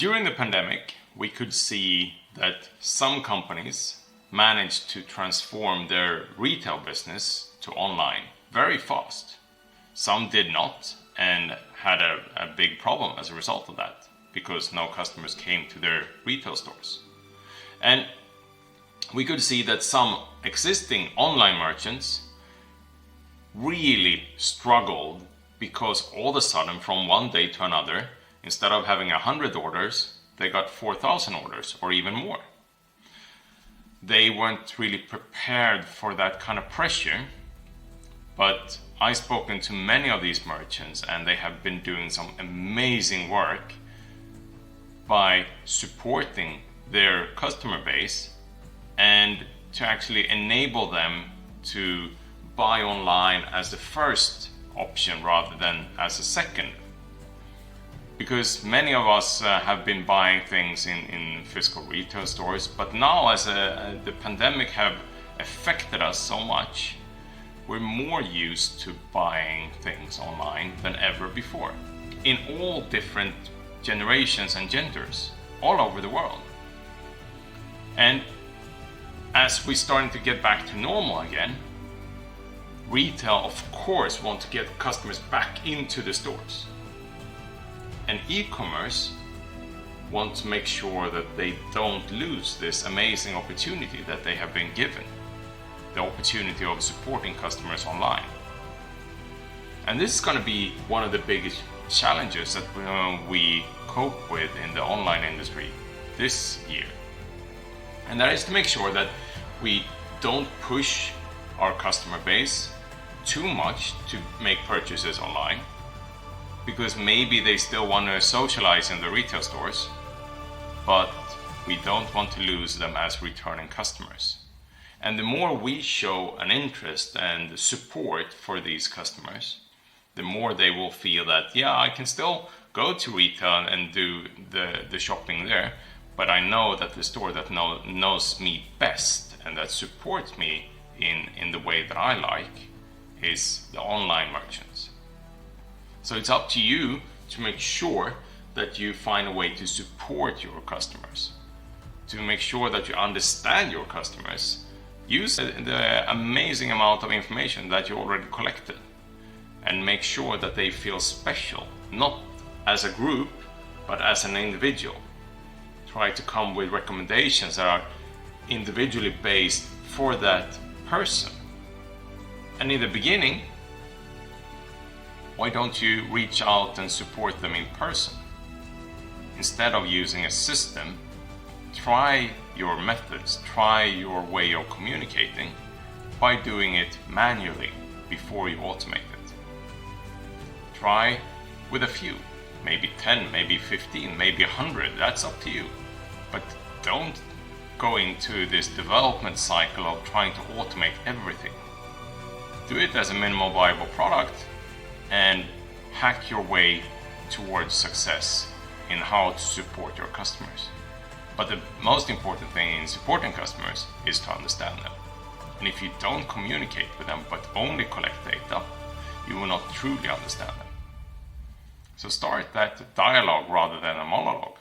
During the pandemic, we could see that some companies managed to transform their retail business to online very fast. Some did not and had a big problem as a result of that, because no customers came to their retail stores. And we could see that some existing online merchants really struggled because all of a sudden, from one day to another, instead of having 100 orders, they got 4,000 orders or even more. They weren't really prepared for that kind of pressure, but I've spoken to many of these merchants and they have been doing some amazing work by supporting their customer base and to actually enable them to buy online as the first option rather than as a second. Because many of us have been buying things in physical retail stores, but now as the pandemic have affected us so much, we're more used to buying things online than ever before, in all different generations and genders, all over the world. And as we're starting to get back to normal again, retail, of course, want to get customers back into the stores. And e-commerce want to make sure that they don't lose this amazing opportunity that they have been given, the opportunity of supporting customers online. And this is going to be one of the biggest challenges that we cope with in the online industry this year. And that is to make sure that we don't push our customer base too much to make purchases online, because maybe they still want to socialize in the retail stores, but we don't want to lose them as returning customers. And the more we show an interest and support for these customers, the more they will feel that, yeah, I can still go to retail and do the shopping there, but I know that the store that knows me best and that supports me in the way that I like is the online merchants. So it's up to you to make sure that you find a way to support your customers, to make sure that you understand your customers, use the amazing amount of information that you already collected, and make sure that they feel special, not as a group, but as an individual. Try to come with recommendations that are individually based for that person. And in the beginning, why don't you reach out and support them in person? Instead of using a system, try your methods, try your way of communicating by doing it manually before you automate it. Try with a few, maybe 10, maybe 15, maybe 100, that's up to you. But don't go into this development cycle of trying to automate everything. Do it as a minimal viable product and hack your way towards success in how to support your customers. But the most important thing in supporting customers is to understand them. And if you don't communicate with them but only collect data, you will not truly understand them. So start that dialogue rather than a monologue.